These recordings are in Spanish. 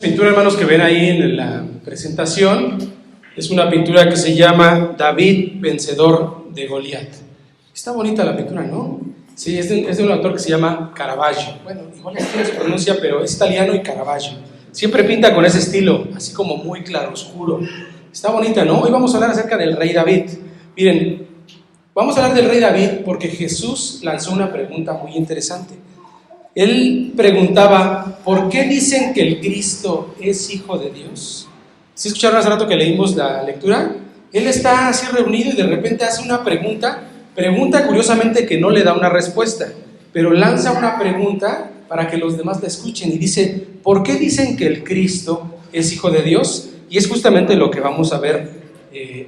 La pintura, hermanos, que ven ahí en la presentación es una pintura que se llama David, vencedor de Goliat. Está bonita la pintura, ¿no? Sí, es de un autor que se llama Caravaggio. Bueno, igual así no se pronuncia, pero es italiano y Caravaggio. Siempre pinta con ese estilo, así como muy claroscuro. Está bonita, ¿no? Hoy vamos a hablar acerca del rey David. Miren, vamos a hablar del rey David porque Jesús lanzó una pregunta muy interesante. Él preguntaba, ¿por qué dicen que el Cristo es hijo de Dios? ¿Sí escucharon hace rato que leímos la lectura? Él está así reunido y de repente hace una pregunta curiosamente que no le da una respuesta, pero lanza una pregunta para que los demás la escuchen y dice, ¿por qué dicen que el Cristo es hijo de Dios? Y es justamente lo que vamos a ver,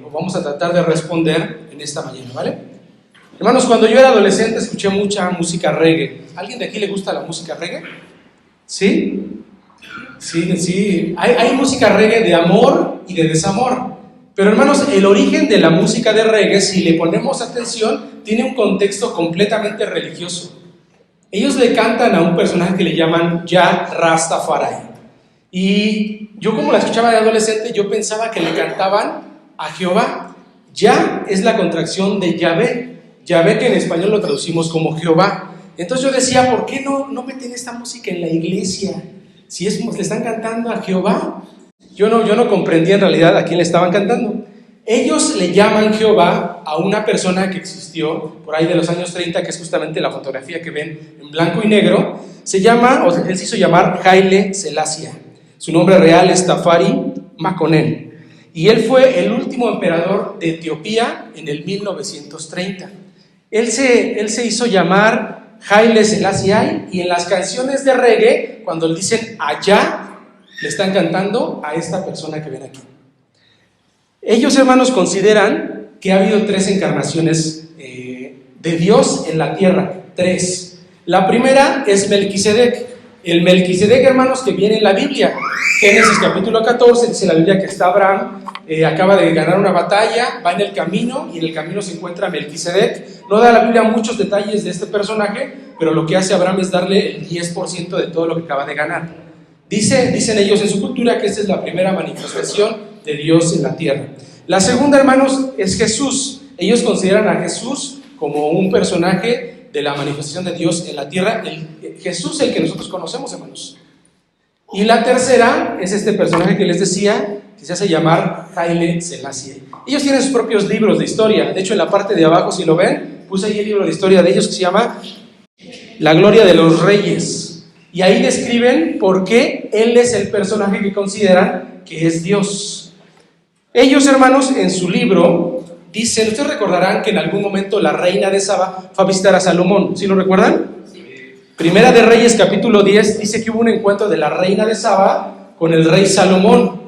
o vamos a tratar de responder en esta mañana, ¿vale? Hermanos, cuando yo era adolescente escuché mucha música reggae. ¿Alguien de aquí le gusta la música reggae? ¿Sí? Sí. Hay música reggae de amor y de desamor. Pero hermanos, el origen de la música de reggae, si le ponemos atención, tiene un contexto completamente religioso. Ellos le cantan a un personaje que le llaman Jah Rastafari. Y yo, como la escuchaba de adolescente, yo pensaba que le cantaban a Jehová. Jah es la contracción de Yahvé. Yahvé, que en español lo traducimos como Jehová. Entonces yo decía, ¿por qué no meten esta música en la iglesia? Si le están cantando a Jehová. Yo no comprendía en realidad a quién le estaban cantando. Ellos le llaman Jehová a una persona que existió por ahí de los años 30, que es justamente la fotografía que ven en blanco y negro. Él se hizo llamar Haile Selassie. Su nombre real es Tafari Makonnen. Y él fue el último emperador de Etiopía en el 1930. Él se hizo llamar Haile Selassie y en las canciones de reggae, cuando le dicen allá, le están cantando a esta persona que ven aquí. Ellos, hermanos, consideran que ha habido 3 encarnaciones de Dios en la tierra. 3. La primera es Melquisedec. El Melquisedec, hermanos, que viene en la Biblia. Génesis capítulo 14, dice la Biblia que está Abraham, acaba de ganar una batalla, va en el camino y en el camino se encuentra Melquisedec. No da la Biblia muchos detalles de este personaje, pero lo que hace Abraham es darle el 10% de todo lo que acaba de ganar. Dicen ellos en su cultura que esta es la primera manifestación de Dios en la tierra. La segunda, hermanos, es Jesús. Ellos consideran a Jesús como un personaje de la manifestación de Dios en la tierra. Jesús, el que nosotros conocemos, hermanos. Y la tercera es este personaje que les decía, que se hace llamar Haile Selassie. Ellos tienen sus propios libros de historia. De hecho, en la parte de abajo, si lo ven, puse ahí el libro de historia de ellos que se llama La Gloria de los Reyes. Y ahí describen por qué él es el personaje que consideran que es Dios. Ellos, hermanos, en su libro dicen, ustedes recordarán que en algún momento la reina de Saba fue a visitar a Salomón. ¿Sí lo recuerdan? Primera de Reyes capítulo 10 dice que hubo un encuentro de la reina de Saba con el rey Salomón.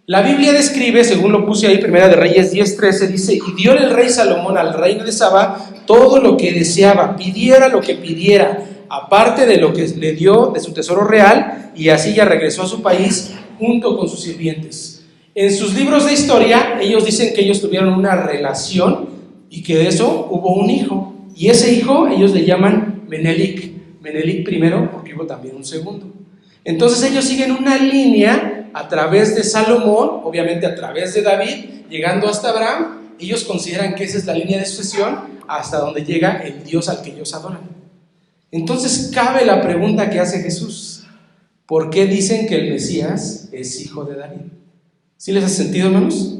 La Biblia describe, según lo puse ahí, Primera de Reyes 10:13, dice, y dio el rey Salomón al reino de Saba todo lo que deseaba, pidiera lo que pidiera, aparte de lo que le dio de su tesoro real, y así ya regresó a su país junto con sus sirvientes. En sus libros de historia, ellos dicen que ellos tuvieron una relación y que de eso hubo un hijo, y ese hijo ellos le llaman Menelik primero, porque hubo también un segundo. Entonces ellos siguen una línea a través de Salomón, obviamente a través de David, llegando hasta Abraham. Ellos consideran que esa es la línea de sucesión hasta donde llega el Dios al que ellos adoran. Entonces cabe la pregunta que hace Jesús: ¿por qué dicen que el Mesías es hijo de David? ¿Sí les hace sentido, hermanos?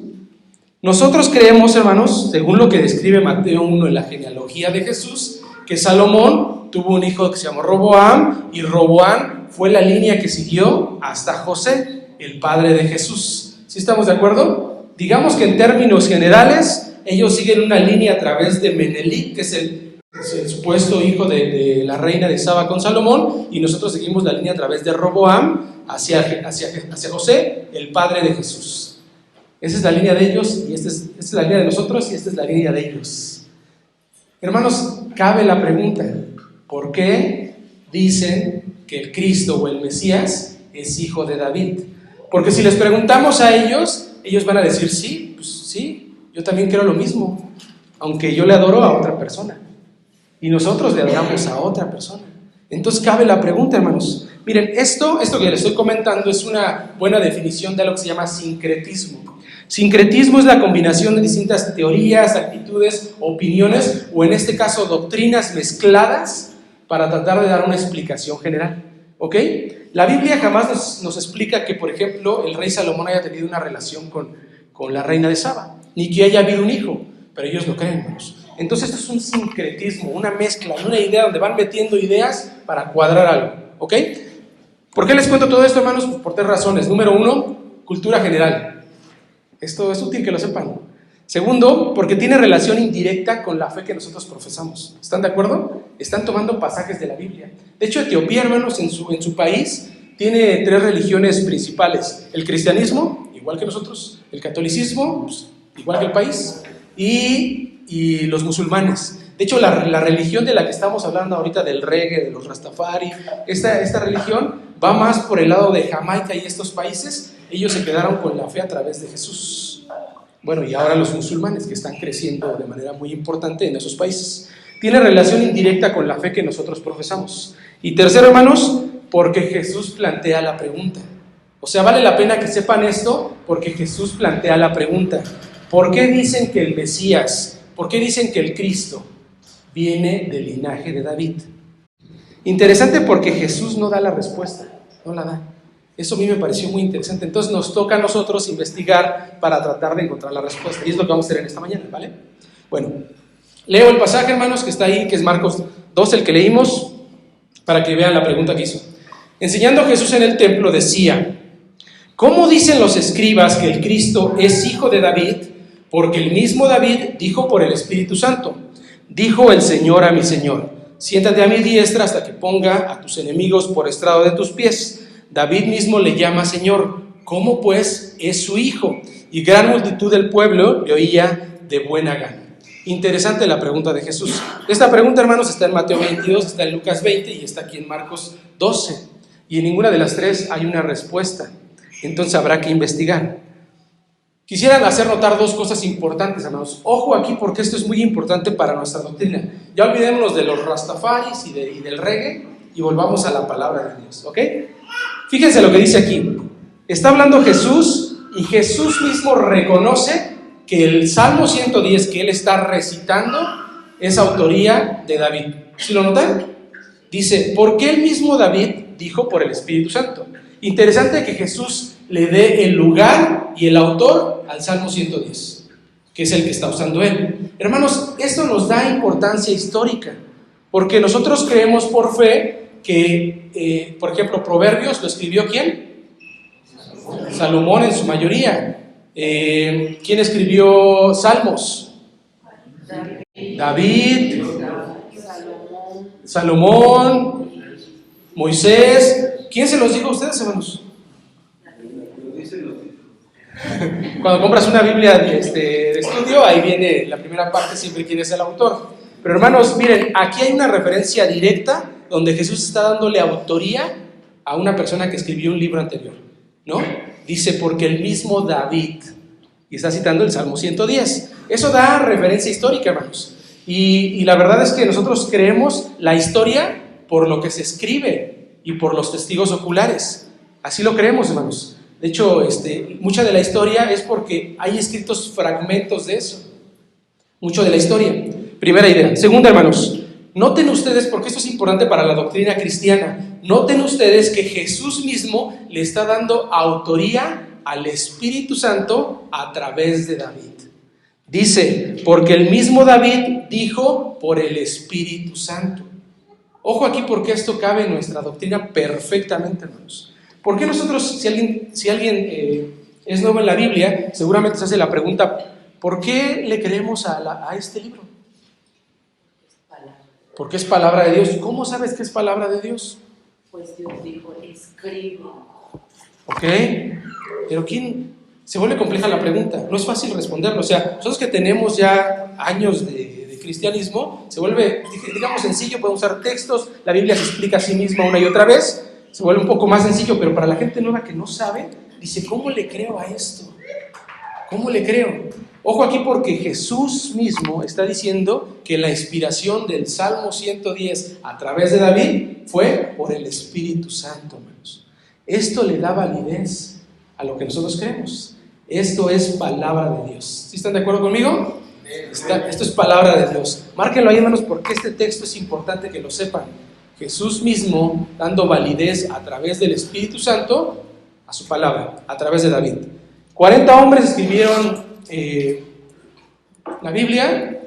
Nosotros creemos, hermanos, según lo que describe Mateo 1 en la genealogía de Jesús, que Salomón tuvo un hijo que se llamó Roboam, y Roboam fue la línea que siguió hasta José, el padre de Jesús. ¿Sí estamos de acuerdo? Digamos que en términos generales, ellos siguen una línea a través de Menelik, que es el supuesto hijo de la reina de Saba con Salomón, y nosotros seguimos la línea a través de Roboam hacia José, el padre de Jesús. Esa es la línea de ellos, y esta es la línea de nosotros, y esta es la línea de ellos. Hermanos, cabe la pregunta: ¿por qué dicen que el Cristo o el Mesías es hijo de David? Porque si les preguntamos a ellos, ellos van a decir, sí, pues sí, yo también creo lo mismo, aunque yo le adoro a otra persona y nosotros le adoramos a otra persona. Entonces cabe la pregunta, hermanos. Miren, esto que les estoy comentando es una buena definición de lo que se llama sincretismo. Sincretismo es la combinación de distintas teorías, actitudes, opiniones, o en este caso doctrinas mezcladas para tratar de dar una explicación general. ¿Ok? La Biblia jamás nos explica que, por ejemplo, el rey Salomón haya tenido una relación con la reina de Saba, ni que haya habido un hijo, pero ellos lo creen, hermanos. Entonces esto es un sincretismo, una mezcla, una idea donde van metiendo ideas para cuadrar algo. ¿Ok? ¿Por qué les cuento todo esto, hermanos? Por tres razones. Número uno, cultura general. Esto es útil que lo sepan. Segundo, porque tiene relación indirecta con la fe que nosotros profesamos. ¿Están de acuerdo? Están tomando pasajes de la Biblia. De hecho, Etiopía, hermanos, en su país, tiene tres religiones principales. El cristianismo, igual que nosotros. El catolicismo, pues, igual que el país. Y los musulmanes. De hecho, la religión de la que estamos hablando ahorita, del reggae, de los rastafari, esta religión va más por el lado de Jamaica y estos países. Ellos se quedaron con la fe a través de Jesús. Bueno, y ahora los musulmanes, que están creciendo de manera muy importante en esos países. Tiene relación indirecta con la fe que nosotros profesamos. Y tercero, hermanos, porque Jesús plantea la pregunta. O sea, vale la pena que sepan esto, porque Jesús plantea la pregunta. ¿Por qué dicen que el Mesías, por qué dicen que el Cristo viene del linaje de David? Interesante, porque Jesús no da la respuesta, no la da. Eso a mí me pareció muy interesante. Entonces nos toca a nosotros investigar para tratar de encontrar la respuesta. Y es lo que vamos a hacer en esta mañana, ¿vale? Bueno, leo el pasaje, hermanos, que está ahí, que es Marcos 2, el que leímos, para que vean la pregunta que hizo. Enseñando Jesús en el templo decía: ¿cómo dicen los escribas que el Cristo es hijo de David? Porque el mismo David dijo por el Espíritu Santo: dijo el Señor a mi Señor, siéntate a mi diestra hasta que ponga a tus enemigos por estrado de tus pies. David mismo le llama Señor. ¿Cómo pues es su hijo? Y gran multitud del pueblo le oía de buena gana. Interesante la pregunta de Jesús. Esta pregunta, hermanos, está en Mateo 22, está en Lucas 20 y está aquí en Marcos 12. Y en ninguna de las tres hay una respuesta. Entonces habrá que investigar. Quisiera hacer notar dos cosas importantes, hermanos. Ojo aquí, porque esto es muy importante para nuestra doctrina. Ya olvidémonos de los rastafaris y del reggae y volvamos a la palabra de Dios, ¿ok? Fíjense lo que dice aquí. Está hablando Jesús y Jesús mismo reconoce que el Salmo 110 que él está recitando es autoría de David. ¿Sí lo notan? Dice, porque el mismo David dijo por el Espíritu Santo. Interesante que Jesús le dé el lugar y el autor al Salmo 110, que es el que está usando él. Hermanos, esto nos da importancia histórica, porque nosotros creemos por fe que, por ejemplo, Proverbios lo escribió ¿quién? Salomón en su mayoría. ¿Quién escribió Salmos? David, Salomón, Moisés. ¿Quién se los dijo a ustedes, hermanos? Cuando compras una Biblia de estudio, ahí viene la primera parte, siempre quién es el autor. Pero hermanos, miren, aquí hay una referencia directa donde Jesús está dándole autoría a una persona que escribió un libro anterior, ¿no? Dice, porque el mismo David, y está citando el Salmo 110. Eso da referencia histórica, hermanos. Y la verdad es que nosotros creemos la historia por lo que se escribe y por los testigos oculares. Así lo creemos, hermanos. De hecho, mucha de la historia es porque hay escritos fragmentos de eso. Mucho de la historia. Primera idea. Segunda, hermanos, noten ustedes, porque esto es importante para la doctrina cristiana, noten ustedes que Jesús mismo le está dando autoría al Espíritu Santo a través de David. Dice, porque el mismo David dijo por el Espíritu Santo. Ojo aquí, porque esto cabe en nuestra doctrina perfectamente, hermanos. ¿Por qué nosotros, si alguien es nuevo en la Biblia, seguramente se hace la pregunta, ¿por qué le creemos a este libro? Porque es palabra de Dios. ¿Cómo sabes que es palabra de Dios? Pues Dios dijo, escribe. Ok, pero ¿quién? Se vuelve compleja la pregunta, no es fácil responderlo. O sea, nosotros que tenemos ya años de cristianismo, se vuelve, digamos, sencillo, podemos usar textos, la Biblia se explica a sí misma una y otra vez, se vuelve un poco más sencillo, pero para la gente nueva que no sabe, dice, ¿cómo le creo a esto? ¿Cómo le creo? Ojo aquí porque Jesús mismo está diciendo que la inspiración del Salmo 110 a través de David fue por el Espíritu Santo, hermanos. Esto le da validez a lo que nosotros creemos. Esto es palabra de Dios. ¿Sí están de acuerdo conmigo? Esto es palabra de Dios. Márquenlo ahí, hermanos, porque este texto es importante que lo sepan. Jesús mismo dando validez a través del Espíritu Santo a su palabra, a través de David. 40 hombres escribieron la Biblia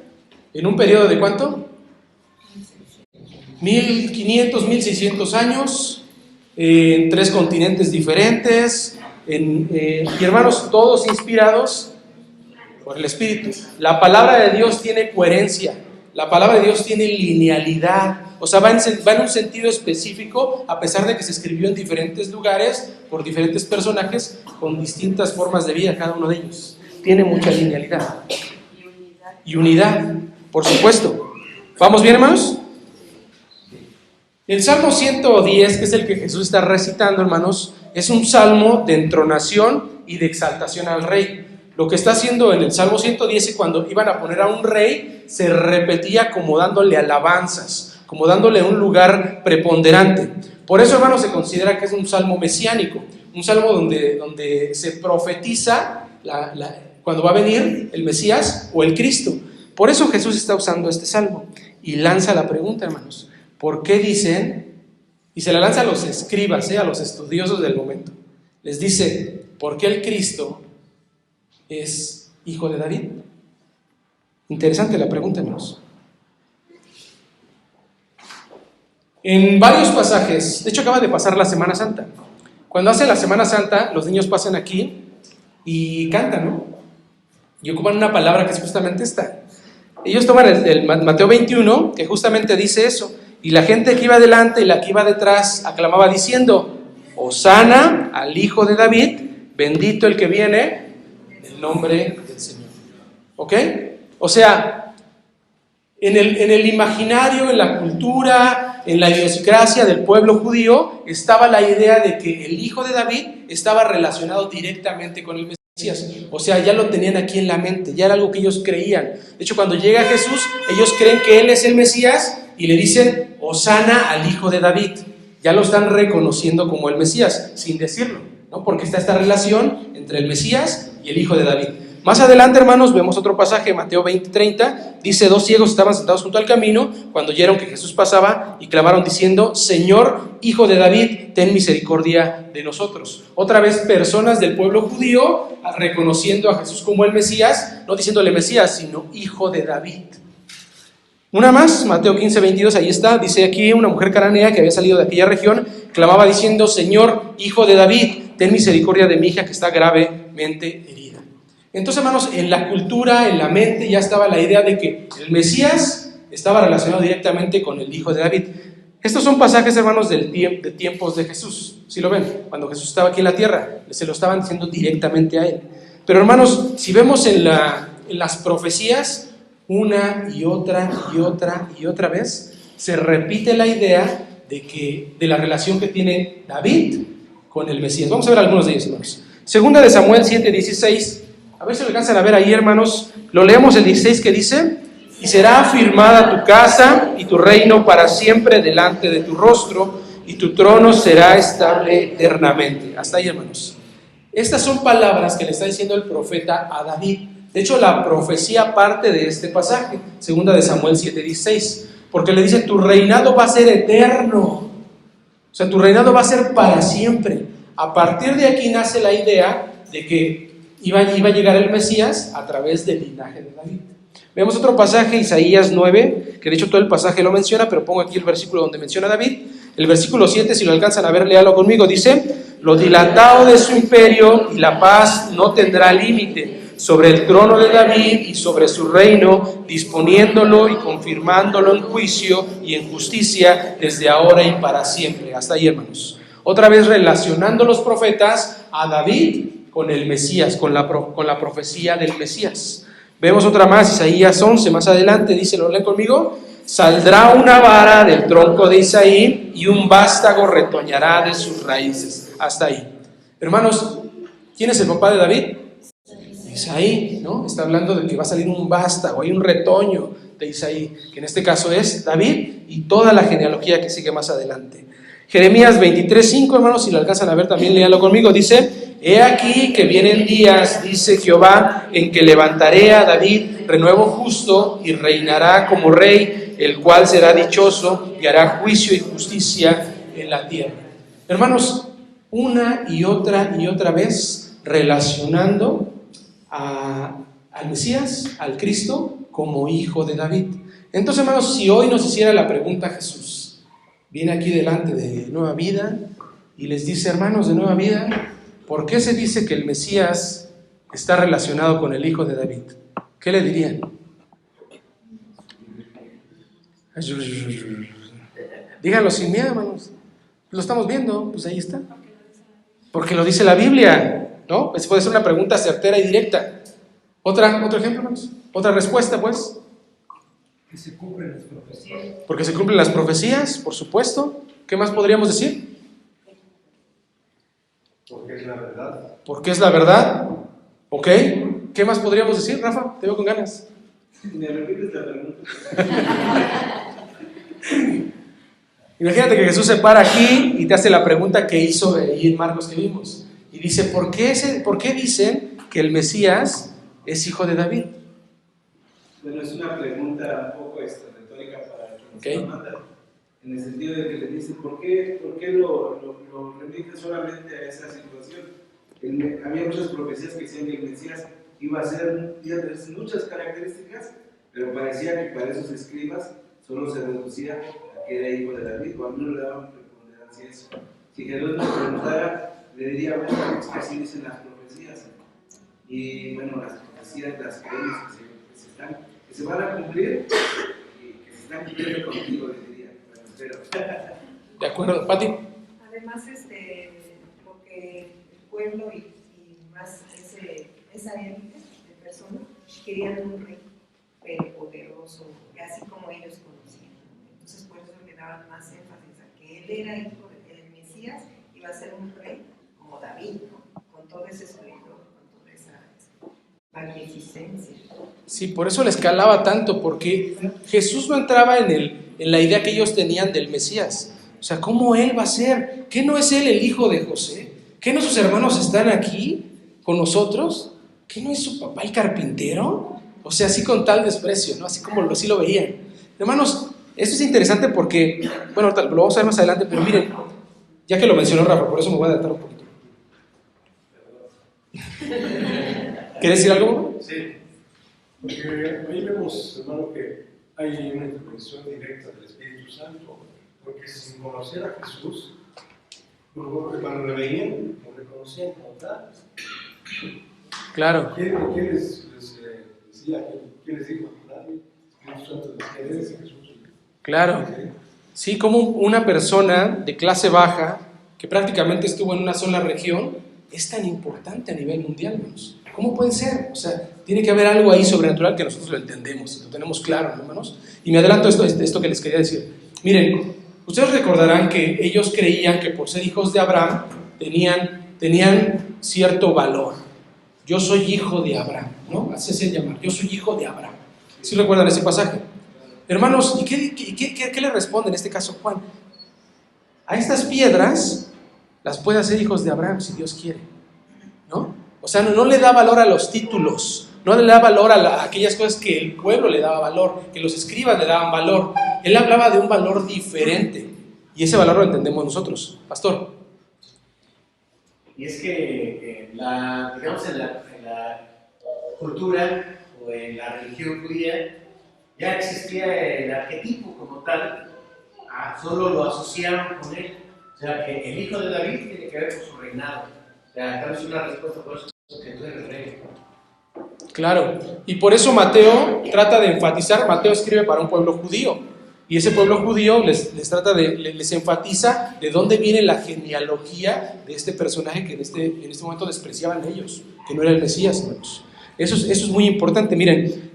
en un periodo de ¿cuánto? 1500, 1600 años, en 3 continentes diferentes, y hermanos, todos inspirados por el Espíritu. La palabra de Dios tiene coherencia, la palabra de Dios tiene linealidad, o sea, va en un sentido específico, a pesar de que se escribió en diferentes lugares, por diferentes personajes, con distintas formas de vida cada uno de ellos. Tiene mucha linealidad. Y unidad, por supuesto. ¿Vamos bien, hermanos? El Salmo 110, que es el que Jesús está recitando, hermanos, es un salmo de entonación y de exaltación al rey. Lo que está haciendo en el Salmo 110 es cuando iban a poner a un rey, se repetía como dándole alabanzas, como dándole un lugar preponderante. Por eso, hermanos, se considera que es un salmo mesiánico, un salmo donde se profetiza cuando va a venir el Mesías o el Cristo. Por eso Jesús está usando este salmo y lanza la pregunta, hermanos, ¿por qué dicen? Y se la lanza a los escribas, a los estudiosos del momento. Les dice, ¿por qué el Cristo es hijo de David? Interesante la pregunta, hermanos. En varios pasajes, de hecho acaba de pasar la Semana Santa. Cuando hace la Semana Santa, los niños pasan aquí y cantan, ¿no? Y ocupan una palabra que es justamente esta. Ellos toman el Mateo 21, que justamente dice eso. Y la gente que iba adelante y la que iba detrás aclamaba diciendo, Hosana al Hijo de David, bendito el que viene en el nombre del Señor. ¿Ok? O sea, en el imaginario, en la cultura, en la idiosincrasia del pueblo judío, estaba la idea de que el Hijo de David estaba relacionado directamente con el Mesías. O sea, ya lo tenían aquí en la mente, ya era algo que ellos creían. De hecho, cuando llega Jesús, ellos creen que Él es el Mesías y le dicen, Hosana al Hijo de David. Ya lo están reconociendo como el Mesías, sin decirlo, ¿no? Porque está esta relación entre el Mesías y el Hijo de David. Más adelante, hermanos, vemos otro pasaje, Mateo 20:30, dice, 2 ciegos estaban sentados junto al camino, cuando oyeron que Jesús pasaba, y clamaron diciendo, Señor, Hijo de David, ten misericordia de nosotros. Otra vez, personas del pueblo judío reconociendo a Jesús como el Mesías, no diciéndole Mesías, sino Hijo de David. Una más, Mateo 15:22, ahí está, dice aquí, una mujer cananea que había salido de aquella región, clamaba diciendo, Señor, Hijo de David, ten misericordia de mi hija que está gravemente herida. Entonces, hermanos, en la cultura, en la mente ya estaba la idea de que el Mesías estaba relacionado directamente con el Hijo de David. Estos son pasajes, hermanos, de tiempos de Jesús. ¿Sí lo ven? Cuando Jesús estaba aquí en la tierra, se lo estaban diciendo directamente a Él. Pero, hermanos, si vemos en las profecías, una y otra y otra y otra vez, se repite la idea de la relación que tiene David con el Mesías. Vamos a ver algunos de ellos, hermanos. Segunda de Samuel 7:16. A ver si lo alcanzan a ver ahí, hermanos. Lo leemos el 16 que dice, y será afirmada tu casa y tu reino para siempre delante de tu rostro, y tu trono será estable eternamente. Hasta ahí, hermanos. Estas son palabras que le está diciendo el profeta a David. De hecho, la profecía parte de este pasaje, segunda de Samuel 7:16, porque le dice, tu reinado va a ser eterno. O sea, tu reinado va a ser para siempre. A partir de aquí nace la idea de que iba a llegar el Mesías a través del linaje de David. Vemos otro pasaje, Isaías 9, que de hecho todo el pasaje lo menciona, pero pongo aquí el versículo donde menciona a David. El versículo 7, si lo alcanzan a ver, léalo conmigo, dice, lo dilatado de su imperio y la paz no tendrá límite sobre el trono de David y sobre su reino, disponiéndolo y confirmándolo en juicio y en justicia desde ahora y para siempre. Hasta ahí, hermanos. Otra vez relacionando los profetas a David con el Mesías, con la profecía del Mesías. Vemos otra más, Isaías 11, más adelante, dice, ¿lo leen conmigo? Saldrá una vara del tronco de Isaí y un vástago retoñará de sus raíces. Hasta ahí. Hermanos, ¿quién es el papá de David? Isaí, ¿no? Está hablando de que va a salir un vástago, hay un retoño de Isaí, que en este caso es David y toda la genealogía que sigue más adelante. Jeremías 23:5, hermanos, si lo alcanzan a ver también, léalo conmigo, dice: he aquí que vienen días, dice Jehová, en que levantaré a David renuevo justo y reinará como rey, el cual será dichoso y hará juicio y justicia en la tierra. Hermanos, una y otra vez relacionando al Mesías, al Cristo, como hijo de David. Entonces, hermanos, si hoy nos hiciera la pregunta Jesús, viene aquí delante de Nueva Vida y les dice: hermanos de Nueva Vida, ¿por qué se dice que el Mesías está relacionado con el hijo de David? ¿Qué le dirían? Díganlo sin miedo, hermanos. Lo estamos viendo, pues ahí está. Porque lo dice la Biblia, ¿no? Pues puede ser una pregunta certera y directa. Otro ejemplo, hermanos. Otra respuesta, pues. Que se cumplen las profecías. Porque se cumplen las profecías, por supuesto. ¿Qué más podríamos decir? Porque es la verdad. Porque es la verdad. ¿Ok? ¿Qué más podríamos decir, Rafa? Te veo con ganas. ¿Me repites la pregunta? Imagínate que Jesús se para aquí y te hace la pregunta que hizo ahí en Marcos que vimos. Y dice: ¿por qué dicen que el Mesías es hijo de David? Bueno, es una pregunta un poco retórica para quien nos manda, en el sentido de que le dice: ¿por qué lo remite solamente a esa situación? Había muchas profecías que decían que el Mesías iba a ser muchas características, pero parecía que para esos escribas solo se reducía a que era hijo de David, o a mí no le daban preponderancia a eso. Si Jesús nos preguntara, le diría: bueno, es que así dicen las profecías. Y bueno, las profecías, las creemos que se van a cumplir y que se están cumpliendo contigo, le diría. Bueno, espero. De acuerdo, Pati. Además, porque el pueblo y más esa élite de personas querían un rey poderoso, así como ellos conocían. Entonces, por eso le daban más énfasis a que él era hijo del Mesías, iba a ser un rey como David, ¿no? Con todo ese esplendor, con toda esa magnificencia. Sí, por eso le escalaba tanto, porque Jesús no entraba en la idea que ellos tenían del Mesías. O sea, ¿cómo él va a ser? ¿Qué no es él el hijo de José? ¿Qué no sus hermanos están aquí con nosotros? ¿Qué no es su papá el carpintero? O sea, así con tal desprecio, ¿no? Así como así lo veían. Hermanos, esto es interesante porque, bueno, lo vamos a ver más adelante, pero miren, ya que lo mencionó Rafa, por eso me voy a adaptar un poquito. ¿Quieres decir algo? Sí, porque ahí vemos, hermano, que hay una intervención directa del Espíritu Santo, porque sin conocer a Jesús, cuando le veían, lo reconocían como tal. Claro. ¿Quién les decía? ¿Quién les dijo? Nadie. El Espíritu Santo les decía: Jesús. Claro. Sí, como una persona de clase baja, que prácticamente estuvo en una sola región, es tan importante a nivel mundial, hermanos. ¿Cómo puede ser? O sea, tiene que haber algo ahí sobrenatural que nosotros lo entendemos, lo tenemos claro, hermanos. Y me adelanto esto que les quería decir. Miren, ustedes recordarán que ellos creían que por ser hijos de Abraham tenían cierto valor. Yo soy hijo de Abraham, ¿no? Así se llama, yo soy hijo de Abraham. ¿Sí recuerdan ese pasaje? Hermanos, ¿y qué le responde en este caso Juan? A estas piedras las puede hacer hijos de Abraham si Dios quiere, ¿no? O sea, no le da valor a los títulos, no le da valor a aquellas cosas que el pueblo le daba valor, que los escribas le daban valor. Él hablaba de un valor diferente y ese valor lo entendemos nosotros. Pastor. Y es que digamos en la cultura o en la religión judía ya existía el arquetipo como tal, solo lo asociaban con él. O sea, que el hijo de David tiene que ver con su reinado. O sea, tal vez una respuesta por eso que tú eres rey. Claro, y por eso Mateo trata de enfatizar, Mateo escribe para un pueblo judío, y ese pueblo judío les enfatiza de dónde viene la genealogía de este personaje que en este momento despreciaban ellos, que no era el Mesías, hermanos. Eso es muy importante. Miren,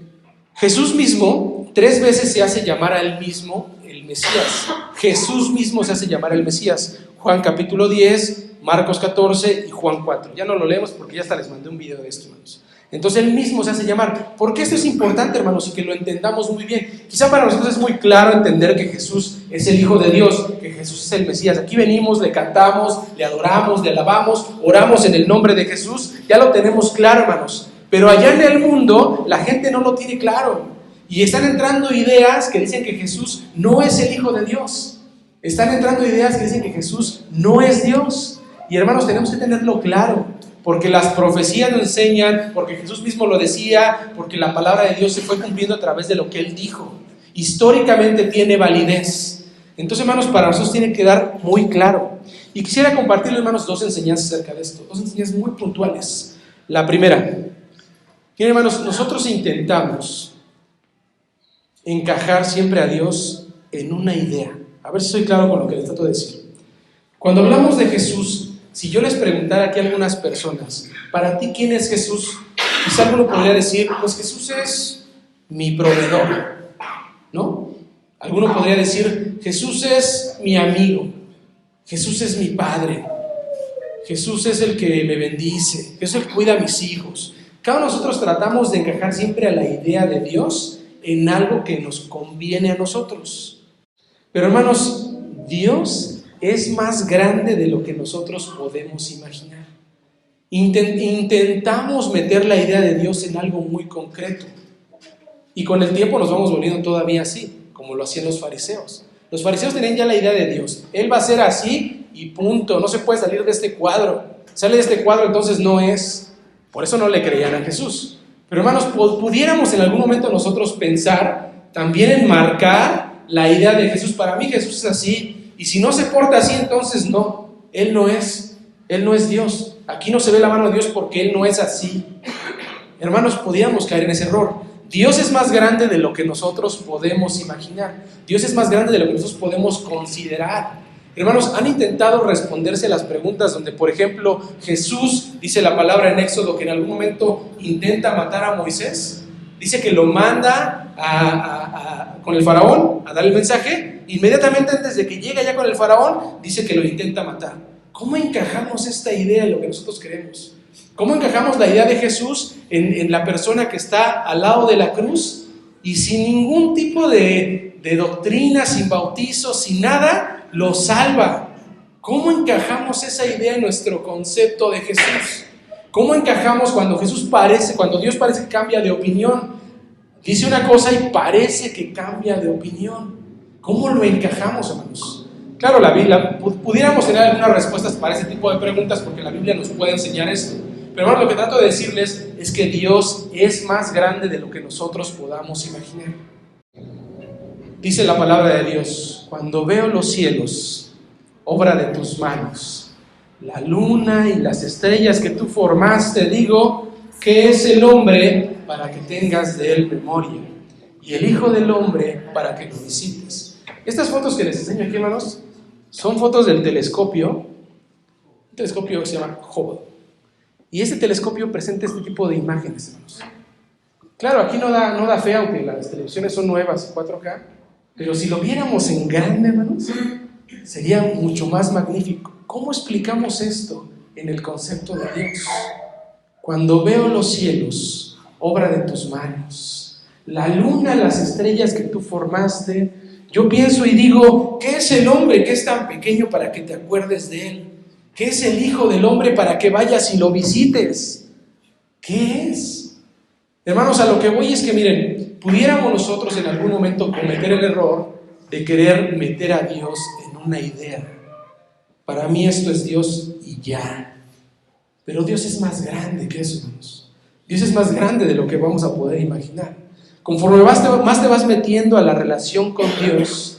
Jesús mismo 3 veces se hace llamar a él mismo el Mesías. Jesús mismo se hace llamar el Mesías. Juan capítulo 10, Marcos 14 y Juan 4. Ya no lo leemos porque ya hasta les mandé un video de esto, hermanos. Entonces él mismo se hace llamar. ¿Por qué esto es importante, hermanos? Y que lo entendamos muy bien. Quizá para nosotros es muy claro entender que Jesús es el Hijo de Dios, que Jesús es el Mesías. Aquí venimos, le cantamos, le adoramos, le alabamos, oramos en el nombre de Jesús. Ya lo tenemos claro, hermanos. Pero allá en el mundo la gente no lo tiene claro. Y están entrando ideas que dicen que Jesús no es el Hijo de Dios. Están entrando ideas que dicen que Jesús no es Dios. Y hermanos, tenemos que tenerlo claro, porque las profecías lo enseñan, porque Jesús mismo lo decía, porque la palabra de Dios se fue cumpliendo a través de lo que Él dijo. Históricamente tiene validez. Entonces, hermanos, para nosotros tiene que quedar muy claro. Y quisiera compartirles, hermanos, dos enseñanzas acerca de esto, dos enseñanzas muy puntuales. La primera, miren, hermanos, nosotros intentamos encajar siempre a Dios en una idea. A ver si soy claro con lo que les trato de decir. Cuando hablamos de Jesús, si yo les preguntara aquí a algunas personas, para ti, ¿quién es Jesús? Quizá alguno podría decir, pues Jesús es mi proveedor, ¿no? Alguno podría decir, Jesús es mi amigo, Jesús es mi padre, Jesús es el que me bendice, Jesús es el que cuida a mis hijos. Cada uno de nosotros tratamos de encajar siempre a la idea de Dios en algo que nos conviene a nosotros. Pero hermanos, Dios es más grande de lo que nosotros podemos imaginar. Intentamos meter la idea de Dios en algo muy concreto. Y con el tiempo nos vamos volviendo todavía así, como lo hacían los fariseos. Los fariseos tenían ya la idea de Dios. Él va a ser así y punto. No se puede salir de este cuadro. Sale de este cuadro, entonces no es. Por eso no le creían a Jesús. Pero hermanos, pudiéramos en algún momento nosotros pensar también en marcar la idea de Jesús. Para mí Jesús es así. Y si no se porta así, entonces no, Él no es Dios. Aquí no se ve la mano de Dios porque Él no es así. Hermanos, podíamos caer en ese error. Dios es más grande de lo que nosotros podemos imaginar. Dios es más grande de lo que nosotros podemos considerar. Hermanos, ¿han intentado responderse las preguntas donde, por ejemplo, Jesús, dice la palabra en Éxodo, que en algún momento intenta matar a Moisés? Dice que lo manda con el faraón a dar el mensaje. Inmediatamente antes de que llegue allá con el faraón, dice que lo intenta matar. ¿Cómo encajamos esta idea en lo que nosotros queremos? ¿Cómo encajamos la idea de Jesús en la persona que está al lado de la cruz y sin ningún tipo de doctrina, sin bautizo, sin nada, lo salva? ¿Cómo encajamos esa idea en nuestro concepto de Jesús? ¿Cómo encajamos cuando Dios parece que cambia de opinión? Dice una cosa y parece que cambia de opinión. ¿Cómo lo encajamos, hermanos? Claro, la Biblia, pudiéramos tener algunas respuestas para ese tipo de preguntas porque la Biblia nos puede enseñar esto. Pero hermanos, lo que trato de decirles es que Dios es más grande de lo que nosotros podamos imaginar. Dice la palabra de Dios, cuando veo los cielos, obra de tus manos, la luna y las estrellas que tú formaste, digo, ¿qué es el hombre para que tengas de él memoria? Y el Hijo del Hombre para que lo visites. Estas fotos que les enseño aquí, hermanos, son fotos del telescopio, un telescopio que se llama Hubble. Y este telescopio presenta este tipo de imágenes, hermanos. Claro, aquí no da fe, aunque las televisiones son nuevas, 4K, pero si lo viéramos en grande, hermanos, sería mucho más magnífico. ¿Cómo explicamos esto en el concepto de Dios? Cuando veo los cielos, obra de tus manos, la luna, las estrellas que tú formaste, yo pienso y digo, ¿qué es el hombre que es tan pequeño para que te acuerdes de él? ¿Qué es el Hijo del Hombre para que vayas y lo visites? ¿Qué es? Hermanos, a lo que voy es que, miren, pudiéramos nosotros en algún momento cometer el error de querer meter a Dios en una idea. Para mí esto es Dios y ya. Pero Dios es más grande que eso, hermanos. Dios es más grande de lo que vamos a poder imaginar. Conforme más te vas metiendo a la relación con Dios,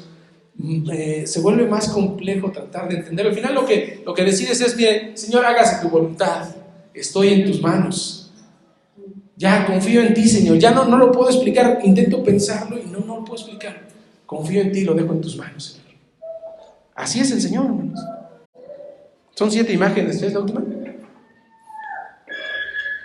se vuelve más complejo tratar de entenderlo. Al final lo que decides es, mire, Señor, hágase tu voluntad, estoy en tus manos. Ya, confío en ti, Señor. Ya no lo puedo explicar, intento pensarlo y no lo puedo explicar. Confío en ti, lo dejo en tus manos, Señor. Así es el Señor, hermanos. Son 7 imágenes, ¿es la última?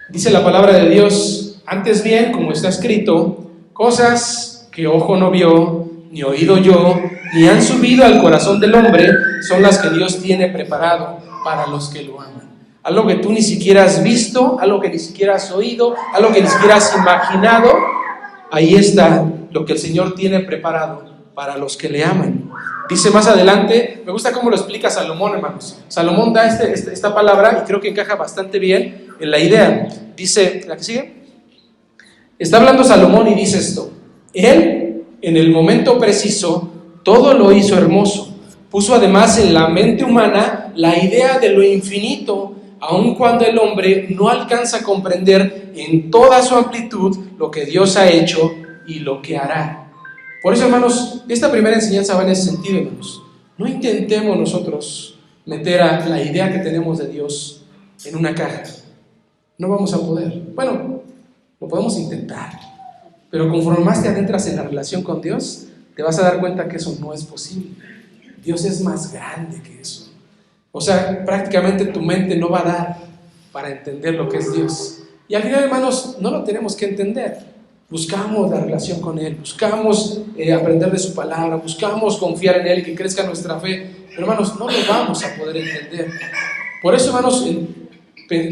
Dice la palabra de Dios, antes bien, como está escrito, cosas que ojo no vio, ni oído yo, ni han subido al corazón del hombre, son las que Dios tiene preparado para los que lo aman. Algo que tú ni siquiera has visto, algo que ni siquiera has oído, algo que ni siquiera has imaginado. Ahí está lo que el Señor tiene preparado para los que le aman. Dice más adelante, me gusta cómo lo explica Salomón, hermanos. Salomón da esta palabra y creo que encaja bastante bien en la idea. Dice, ¿la que sigue? Está hablando Salomón y dice esto: Él, en el momento preciso, todo lo hizo hermoso. Puso además en la mente humana la idea de lo infinito, aun cuando el hombre no alcanza a comprender en toda su amplitud lo que Dios ha hecho y lo que hará. Por eso, hermanos, esta primera enseñanza va en ese sentido, hermanos. No intentemos nosotros meter a la idea que tenemos de Dios en una caja. No vamos a poder. Bueno, lo podemos intentar, pero conforme más te adentras en la relación con Dios, te vas a dar cuenta que eso no es posible. Dios es más grande que eso. O sea, prácticamente tu mente no va a dar para entender lo que es Dios. Y al final, hermanos, no lo tenemos que entender. Buscamos la relación con Él, buscamos aprender de su palabra, buscamos confiar en Él y que crezca nuestra fe. Pero, hermanos, no lo vamos a poder entender. Por eso, hermanos,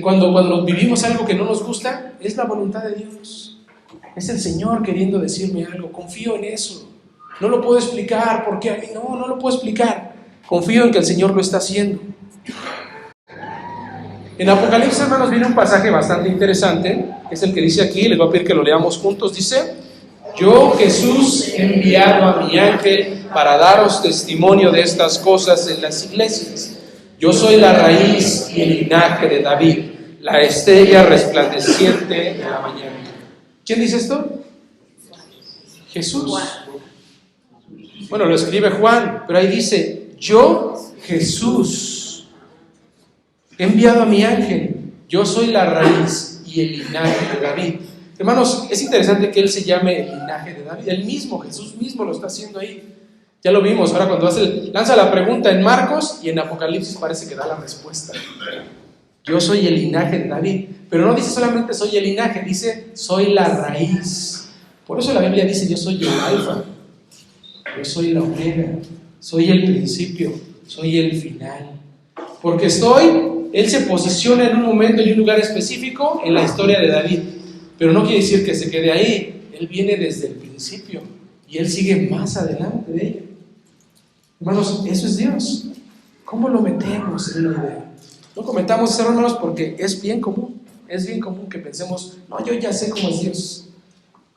cuando vivimos algo que no nos gusta, es la voluntad de Dios. Es el Señor queriendo decirme algo. Confío en eso. No lo puedo explicar porque a mí no lo puedo explicar. Confío en que el Señor lo está haciendo. En Apocalipsis, hermanos, viene un pasaje bastante interesante, que es el que dice aquí, les voy a pedir que lo leamos juntos. Dice: Yo, Jesús, he enviado a mi ángel para daros testimonio de estas cosas en las iglesias. Yo soy la raíz y el linaje de David, la estrella resplandeciente de la mañana. ¿Quién dice esto? Jesús. Bueno, lo escribe Juan, pero ahí dice: Yo, Jesús, he enviado a mi ángel. Yo soy la raíz y el linaje de David. Hermanos, es interesante que él se llame el linaje de David. Él mismo, Jesús mismo lo está haciendo ahí. Ya lo vimos, ahora cuando lanza la pregunta en Marcos y en Apocalipsis parece que da la respuesta. Yo soy el linaje de David. Pero no dice solamente soy el linaje, dice soy la raíz. Por eso la Biblia dice: yo soy el alfa, yo soy la omega, soy el principio, soy el final. Porque Él se posiciona en un momento y un lugar específico en la historia de David. Pero no quiere decir que se quede ahí. Él viene desde el principio y Él sigue más adelante de ella. Hermanos, eso es Dios. ¿Cómo lo metemos en una idea? No comentamos eso, hermanos, porque es bien común. Es bien común que pensemos: no, yo ya sé cómo es Dios.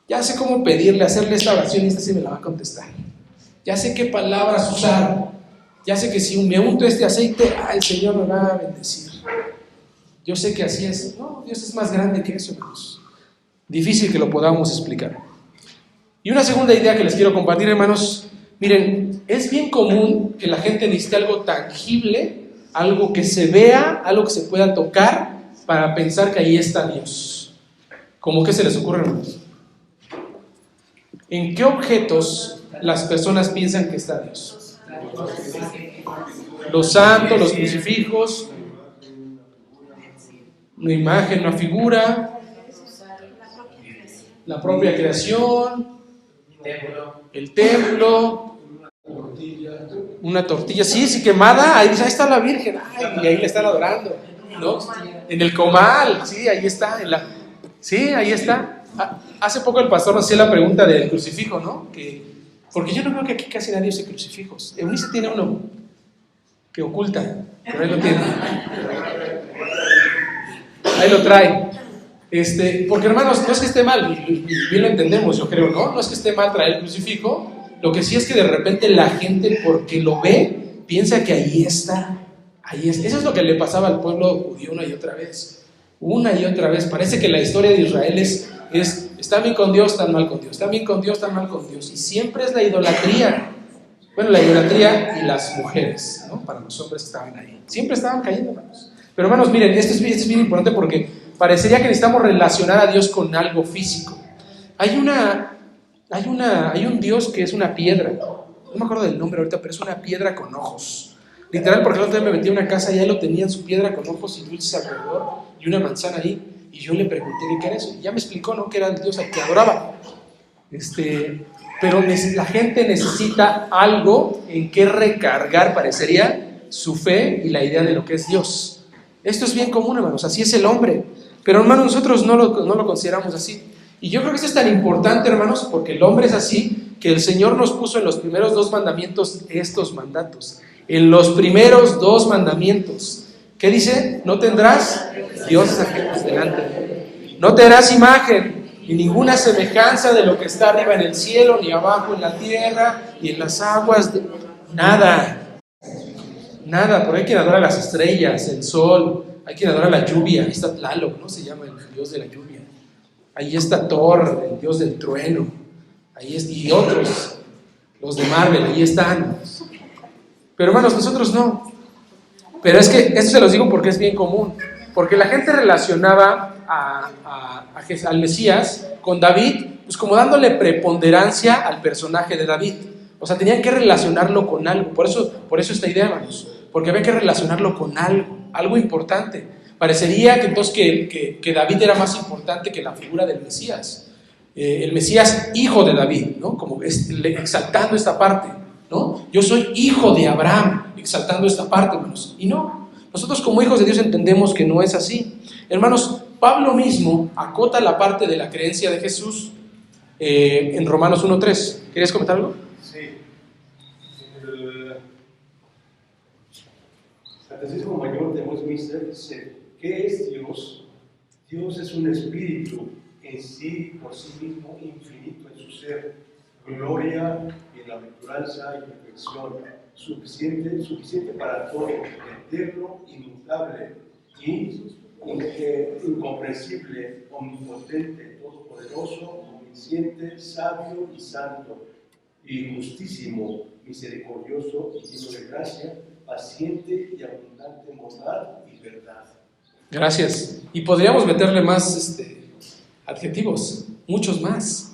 Ya sé cómo pedirle, hacerle esta oración y esta sí me la va a contestar. Ya sé qué palabras usar. Ya sé que si me unto este aceite, el Señor me va a bendecir. Yo sé que así es. No, Dios es más grande que eso, hermanos. Difícil que lo podamos explicar. Y una segunda idea que les quiero compartir, hermanos. Miren, es bien común que la gente necesite algo tangible, algo que se vea, algo que se pueda tocar, para pensar que ahí está Dios. ¿Cómo que se les ocurre, hermanos? ¿En qué objetos las personas piensan que está Dios? Los santos, los crucifijos, una imagen, una figura, la propia creación, el templo, una tortilla, sí, quemada, ahí está la Virgen, y ahí la están adorando, ¿no? En el comal, sí, ahí está, ahí está. Hace poco el pastor nos hacía la pregunta del crucifijo, ¿no? Porque yo no veo que aquí casi nadie use crucifijos. Eunice tiene uno que oculta, pero ahí lo tiene. Ahí lo trae. Porque, hermanos, no es que esté mal, y bien lo entendemos, yo creo, ¿no? No es que esté mal traer el crucifijo. Lo que sí es que de repente la gente, porque lo ve, piensa que ahí está. Eso es lo que le pasaba al pueblo judío una y otra vez. Una y otra vez. Parece que la historia de Israel está bien con Dios, tan mal con Dios. Está bien con Dios, tan mal con Dios. Y siempre es la idolatría. Bueno, la idolatría y las mujeres, ¿no? Para los hombres que estaban ahí. Siempre estaban cayendo, hermanos. Pero, hermanos, miren, esto es bien importante porque parecería que necesitamos relacionar a Dios con algo físico. Hay un Dios que es una piedra. No me acuerdo del nombre ahorita, pero es una piedra con ojos. Literal, porque el otro día me metí a una casa y ahí lo tenían, su piedra con ojos y dulces alrededor y una manzana ahí. Y yo le pregunté qué era eso. Y ya me explicó, ¿no? Que era el Dios al que adoraba. Pero la gente necesita algo en que recargar, parecería, su fe y la idea de lo que es Dios. Esto es bien común, hermanos, así es el hombre. Pero, hermanos, nosotros no lo consideramos así. Y yo creo que eso es tan importante, hermanos, porque el hombre es así, que el Señor nos puso en los primeros 2 mandamientos estos mandatos. En los primeros 2 mandamientos. ¿Qué dice? No tendrás dioses ajenos delante de ti. No te harás imagen ni ninguna semejanza de lo que está arriba en el cielo, ni abajo en la tierra, ni en las aguas. Nada. Nada, porque hay quien adora las estrellas, el sol, hay quien adora la lluvia. Ahí está Tlaloc, ¿no? Se llama el dios de la lluvia. Ahí está Thor, el dios del trueno. Y otros, los de Marvel, ahí están. Pero, hermanos, nosotros no. Pero es que esto se los digo porque es bien común. Porque la gente relacionaba al Mesías con David, pues como dándole preponderancia al personaje de David. O sea, tenían que relacionarlo con algo. Por eso esta idea, hermanos. Porque había que relacionarlo con algo importante. Parecería que entonces que David era más importante que la figura del Mesías. El Mesías, hijo de David, ¿no? Como exaltando esta parte, ¿no? Yo soy hijo de Abraham, exaltando esta parte, hermanos. Y no, nosotros como hijos de Dios entendemos que no es así. Hermanos, Pablo mismo acota la parte de la creencia de Jesús en Romanos 1:3. ¿Querías comentar algo? Sí. El Catecismo Mayor de Westminster dice: ¿qué es Dios? Dios es un espíritu en sí, por sí mismo, infinito en su ser, gloria, bienaventuranza y perfección, suficiente para todo, eterno, inmutable y incomprensible, omnipotente, todopoderoso, omnisciente, sabio y santo, y justísimo, misericordioso y lleno de gracia, paciente y abundante en bondad y verdad. Gracias. Y podríamos meterle más adjetivos, muchos más.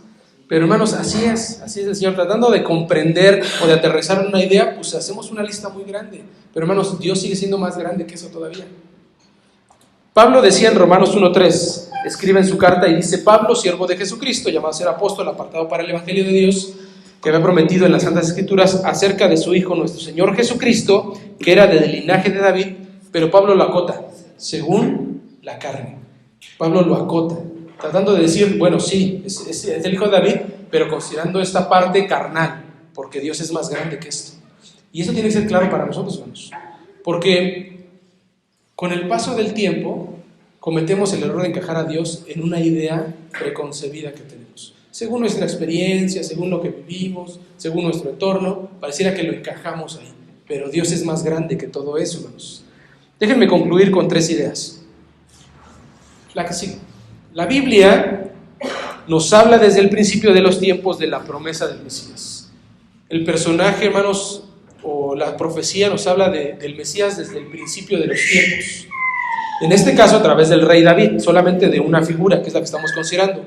Pero, hermanos, así es el Señor, tratando de comprender o de aterrizar una idea, pues hacemos una lista muy grande. Pero, hermanos, Dios sigue siendo más grande que eso todavía. Pablo decía en Romanos 1:3, escribe en su carta y dice: Pablo, siervo de Jesucristo, llamado a ser apóstol, apartado para el Evangelio de Dios, que había prometido en las Santas Escrituras acerca de su Hijo nuestro Señor Jesucristo, que era del linaje de David, pero Pablo lo acota, según la carne. Pablo lo acota, tratando de decir, bueno, sí, es el Hijo de David, pero considerando esta parte carnal, porque Dios es más grande que esto. Y eso tiene que ser claro para nosotros, hermanos, porque con el paso del tiempo cometemos el error de encajar a Dios en una idea preconcebida que tenemos. Según nuestra experiencia, según lo que vivimos, según nuestro entorno, pareciera que lo encajamos ahí. Pero Dios es más grande que todo eso, hermanos. Déjenme concluir con 3 ideas. La que sigue. La Biblia nos habla desde el principio de los tiempos de la promesa del Mesías. El personaje, hermanos, o la profecía nos habla del Mesías desde el principio de los tiempos. En este caso, a través del rey David, solamente de una figura, que es la que estamos considerando.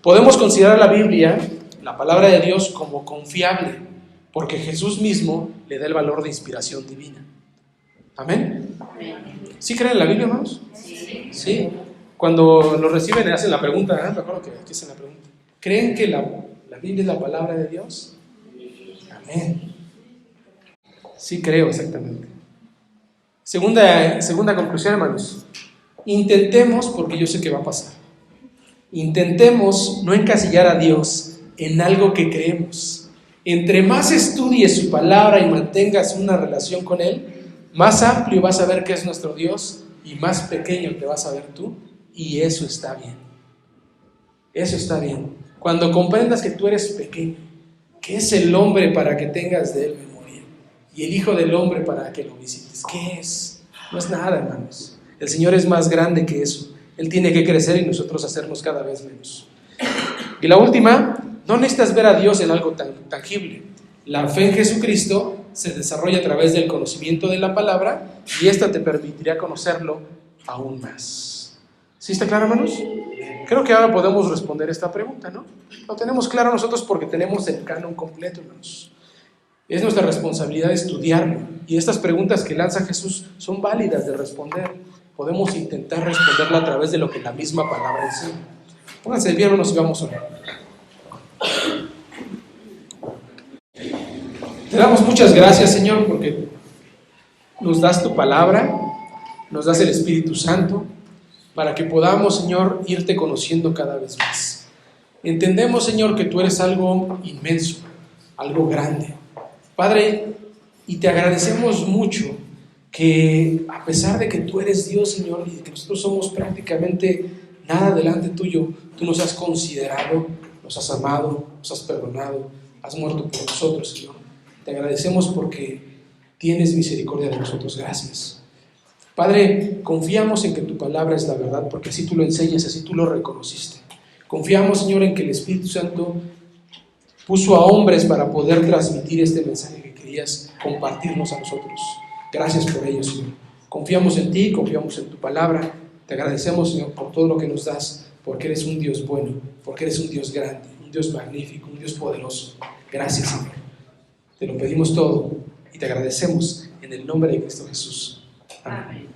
Podemos considerar la Biblia, la palabra de Dios, como confiable, porque Jesús mismo le da el valor de inspiración divina. ¿Amén? ¿Sí creen en la Biblia, hermanos? Sí. Cuando lo reciben, hacen la pregunta, me acuerdo que aquí hacen la pregunta: ¿creen que la Biblia es la palabra de Dios? Amén. Sí creo, exactamente. Segunda conclusión, hermanos. Intentemos, porque yo sé que va a pasar, intentemos no encasillar a Dios en algo que creemos. Entre más estudies su palabra y mantengas una relación con Él, más amplio vas a ver que es nuestro Dios y más pequeño te vas a ver tú, y eso está bien. Eso está bien. Cuando comprendas que tú eres pequeño, que es el hombre para que tengas de Él memoria y el Hijo del Hombre para que lo visites. ¿Qué es? No es nada, hermanos. El Señor es más grande que eso. Él tiene que crecer y nosotros hacernos cada vez menos. Y la última, no necesitas ver a Dios en algo tan tangible. La fe en Jesucristo se desarrolla a través del conocimiento de la palabra y esta te permitirá conocerlo aún más. ¿Sí está claro, hermanos? Creo que ahora podemos responder esta pregunta, ¿no? Lo tenemos claro nosotros porque tenemos el canon completo, hermanos. Es nuestra responsabilidad estudiarlo y estas preguntas que lanza Jesús son válidas de responder. Podemos intentar responderla a través de lo que la misma palabra enseña. Pónganse de pie, hermanos, y vamos a orar. Te damos muchas gracias, Señor, porque nos das tu palabra, nos das el Espíritu Santo, para que podamos, Señor, irte conociendo cada vez más. Entendemos, Señor, que tú eres algo inmenso, algo grande. Padre, y te agradecemos mucho que a pesar de que tú eres Dios, Señor, y de que nosotros somos prácticamente nada delante tuyo, tú nos has considerado, nos has amado, nos has perdonado, has muerto por nosotros, Señor. Te agradecemos porque tienes misericordia de nosotros. Gracias. Padre, confiamos en que tu palabra es la verdad, porque así tú lo enseñas, así tú lo reconociste. Confiamos, Señor, en que el Espíritu Santo puso a hombres para poder transmitir este mensaje que querías compartirnos a nosotros. Gracias por ello, Señor. Confiamos en ti, confiamos en tu palabra. Te agradecemos, Señor, por todo lo que nos das, porque eres un Dios bueno, porque eres un Dios grande, un Dios magnífico, un Dios poderoso. Gracias, Señor. Te lo pedimos todo y te agradecemos en el nombre de Cristo Jesús. Amén.